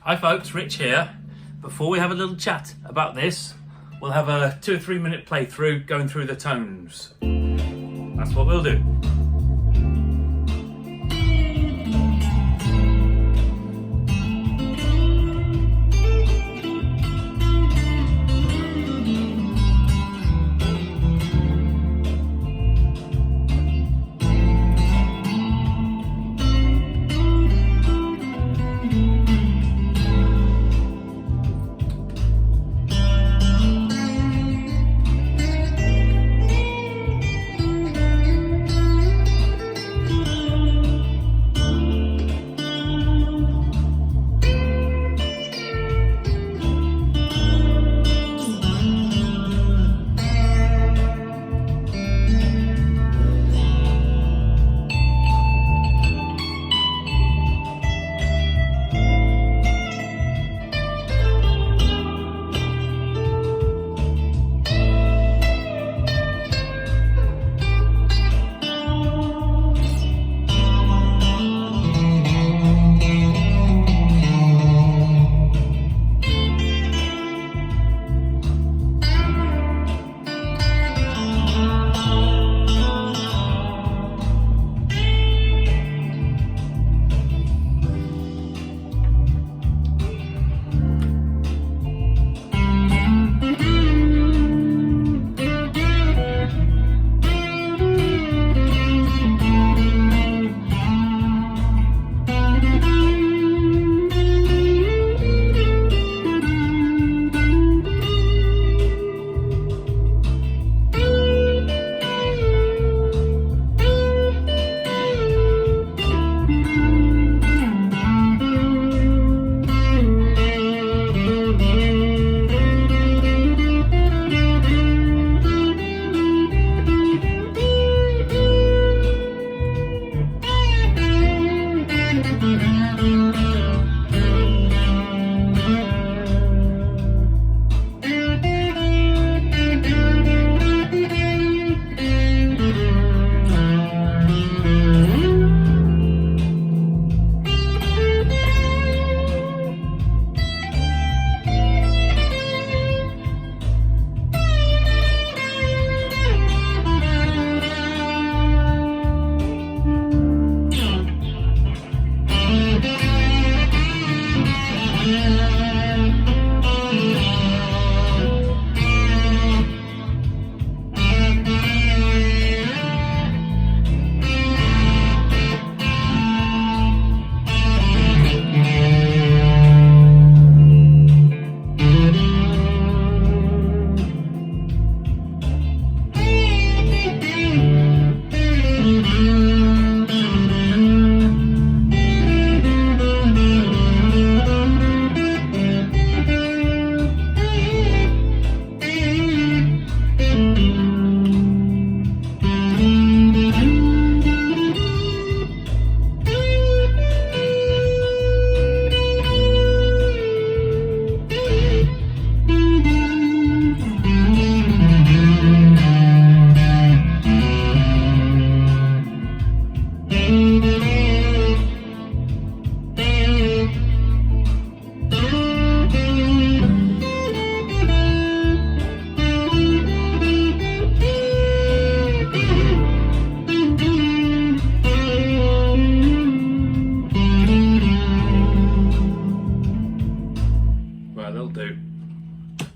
Hi folks, Rich here. Before we have a little chat about this, we'll have a 2 or 3 minute playthrough going through the tones. That's what we'll do.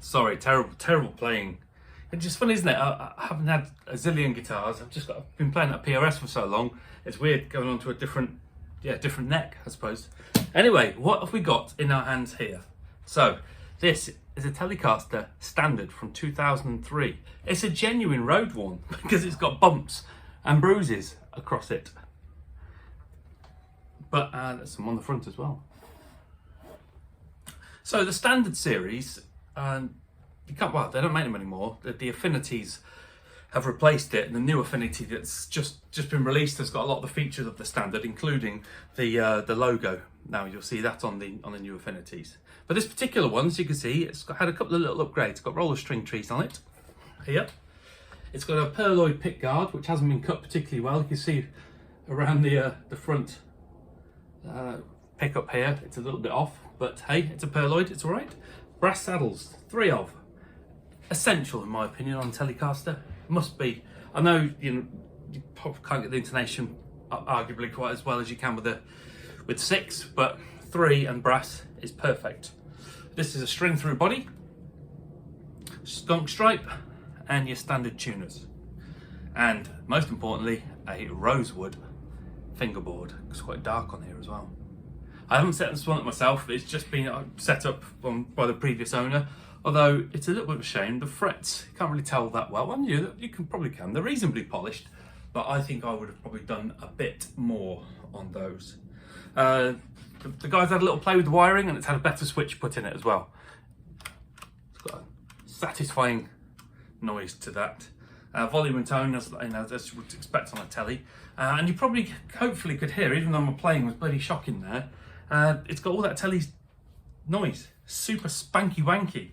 Sorry, terrible playing. It's just funny, isn't it? I haven't had a zillion guitars. I've been playing at PRS for so long. It's weird going on to a different neck, I suppose. Anyway, what have we got in our hands here? So, this is a Telecaster Standard from 2003. It's a genuine road one because it's got bumps and bruises across it. But there's some on the front as well. So the Standard series, they don't make them anymore. The Affinities have replaced it, and the new Affinity that's just been released has got a lot of the features of the Standard, including the logo. Now you'll see that on the new Affinities. But this particular one, as you can see, had a couple of little upgrades. It's got roller string trees on it here. It's got a perloid pick guard, which hasn't been cut particularly well. You can see around the front pickup here, it's a little bit off, but hey, it's a Perloid, it's all right. Brass saddles, 3 of. Essential in my opinion on Telecaster. Must be. I know you probably can't get the intonation arguably quite as well as you can with 6, but 3 and brass is perfect. This is a string through body, skunk stripe, and your standard tuners. And most importantly, a rosewood fingerboard. It's quite dark on here as well. I haven't set this one up myself, it's just been set up by the previous owner, although it's a little bit of a shame. The frets, you can't really tell that well. Well, you can. They're reasonably polished, but I think I would have probably done a bit more on those. The guys had a little play with the wiring and it's had a better switch put in it as well. It's got a satisfying noise to that. Volume and tone, as you would expect on a telly. And you probably, hopefully could hear, even though my playing was bloody shocking there, it's got all that telly's noise. Super spanky wanky.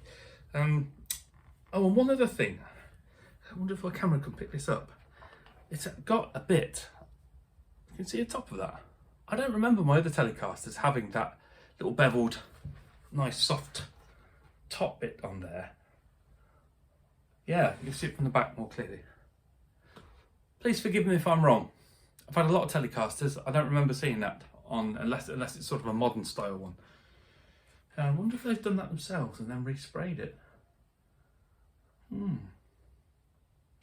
Oh, and one other thing. I wonder if my camera can pick this up. It's got a bit, you can see the top of that. I don't remember my other Telecasters having that little beveled, nice soft top bit on there. Yeah, you can see it from the back more clearly. Please forgive me if I'm wrong. I've had a lot of Telecasters. I don't remember seeing that on, unless it's sort of a modern style one. I wonder if they've done that themselves and then resprayed it.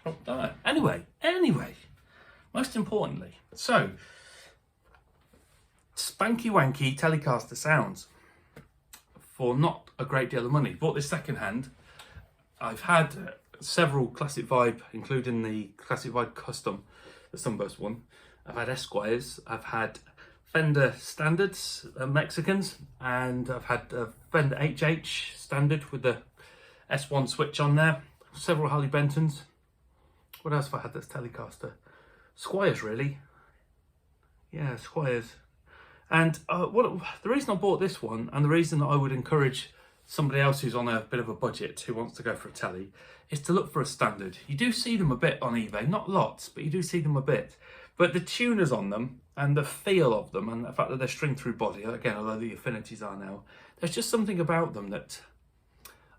Oh, don't know. Anyway, most importantly, so spanky wanky Telecaster sounds for not a great deal of money. Bought this second hand. I've had several Classic Vibe, including the Classic Vibe Custom, the Sunburst one. I've had Squiers, I've had Fender Standards, Mexicans, and I've had Fender HH Standard with the S1 switch on there. Several Harley Bentons. What else have I had that's Telecaster? Squiers, really. Yeah, Squiers. And the reason I bought this one, and the reason that I would encourage somebody else who's on a bit of a budget who wants to go for a telly, is to look for a standard. You do see them a bit on eBay, not lots, but you do see them a bit. But the tuners on them and the feel of them and the fact that they're string through body, again, although the affinities are now, there's just something about them that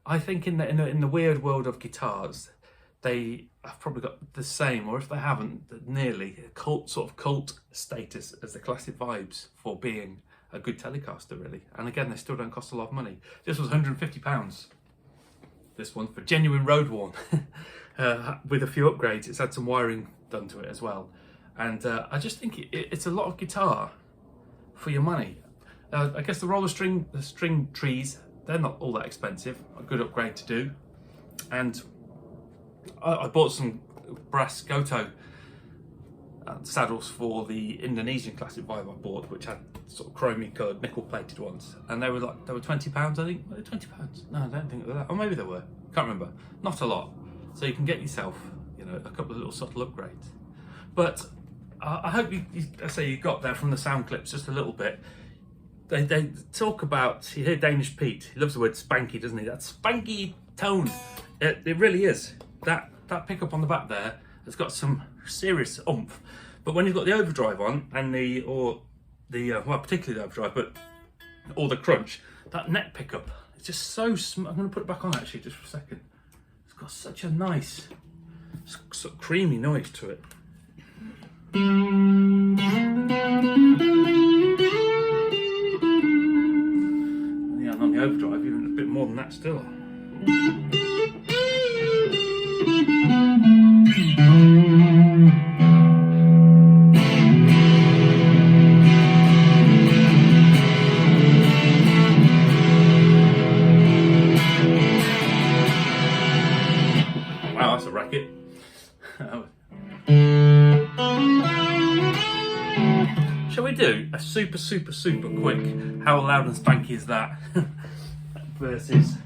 I think in the weird world of guitars, they have probably got the same, or if they haven't, nearly cult status as the Classic Vibes for being a good Telecaster, really. And again, they still don't cost a lot of money. This was £150. This one for genuine road worn, with a few upgrades. It's had some wiring done to it as well, and I just think it's a lot of guitar for your money. I guess the string trees, they're not all that expensive. A good upgrade to do, and I bought some brass Goto saddles for the Indonesian Classic Vibe I bought, which had sort of chromey coloured nickel plated ones, and they were £20, I think. Were they £20? No, I don't think they were that. Or maybe they were. Can't remember. Not a lot. So you can get yourself, a couple of little subtle upgrades. But I hope you got there from the sound clips just a little bit. They talk about, you hear Danish Pete. He loves the word spanky, doesn't he? That spanky tone. It really is. That pickup on the back there has got some serious oomph. But when you've got the overdrive on and particularly the overdrive, but all the crunch, that neck pickup, it's just so smooth. I'm going to put it back on actually just for a second. It's got such a nice, sort of creamy noise to it. And yeah, and on the overdrive, even a bit more than that still. Wow, that's a racket. Shall we do a super quick how loud and spanky is that versus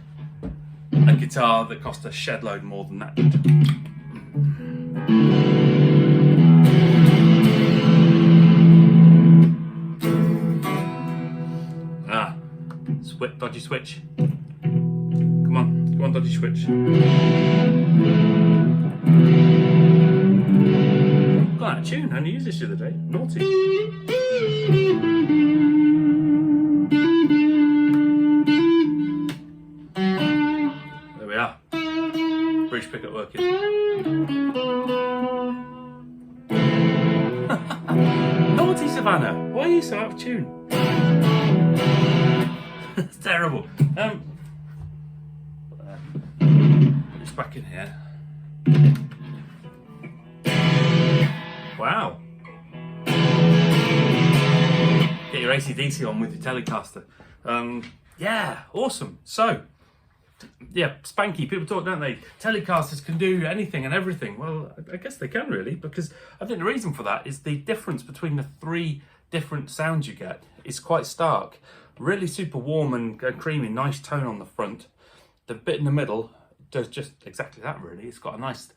a guitar that cost a shed load more than that? Dodgy switch. Come on, dodgy switch. Got that tune, I only used this the other day. Naughty. so out of tune. It's terrible. Put this back in here. Wow. Get your AC/DC on with your Telecaster. Yeah, awesome. So, yeah, spanky. People talk, don't they? Telecasters can do anything and everything. Well, I guess they can really, because I think the reason for that is the difference between the three different sounds you get is quite stark. Really super warm and creamy, nice tone on the front. The bit in the middle does just exactly that really. It's got a nice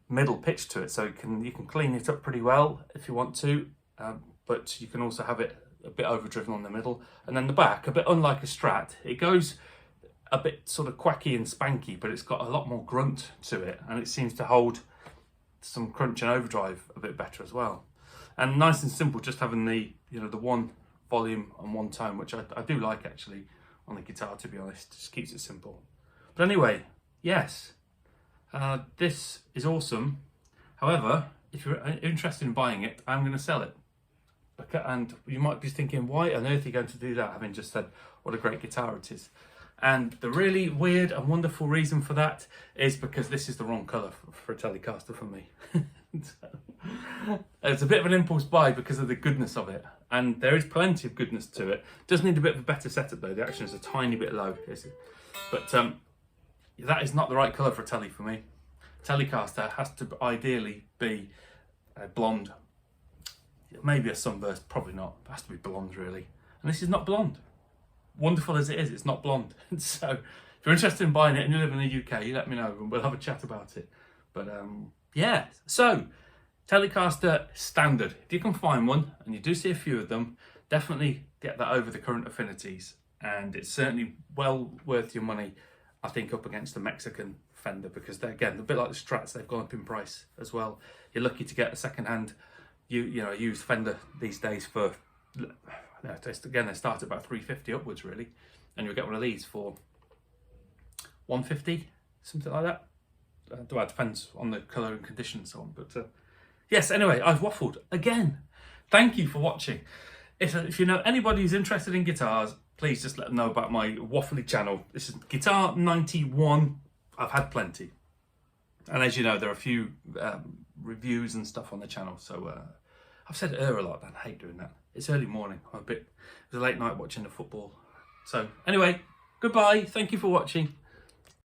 middle pitch to it, so you can clean it up pretty well if you want to, but you can also have it a bit overdriven on the middle. And then the back, a bit unlike a Strat, it goes a bit sort of quacky and spanky, but it's got a lot more grunt to it, and it seems to hold some crunch and overdrive a bit better as well. And nice and simple, just having the the one volume and one tone, which I do like actually on the guitar, to be honest. Just keeps it simple. But anyway, yes, this is awesome. However, if you're interested in buying it, I'm going to sell it. Okay, and you might be thinking, why on earth are you going to do that, having just said what a great guitar it is? And the really weird and wonderful reason for that is because this is the wrong colour for a Telecaster for me. It's a bit of an impulse buy because of the goodness of it, and there is plenty of goodness to it. Does need a bit of a better setup though. The action is a tiny bit low, but that is not the right colour for a Tele for me. Telecaster has to ideally be a blonde, maybe a sunburst, probably not. It has to be blonde really, and this is not blonde. Wonderful as it is, it's not blonde. So if you're interested in buying it and you live in the UK, let me know and we'll have a chat about it. But yeah, so Telecaster Standard, if you can find one, and you do see a few of them, definitely get that over the current affinities, and it's certainly well worth your money, I think, up against the Mexican Fender, because they're, again, a bit like the Strats, they've gone up in price as well. You're lucky to get a second-hand used Fender these days for, again, they start at about $350 upwards really, and you'll get one of these for $150, something like that. Well, it depends on the colour and condition and so on. But yes, anyway, I've waffled again. Thank you for watching. If you know anybody who's interested in guitars, please just let them know about my waffly channel. This is Guitar 91. I've had plenty. And as you know, there are a few reviews and stuff on the channel. So I've said a lot, and I hate doing that. It's early morning. It was a late night watching the football. So anyway, goodbye. Thank you for watching.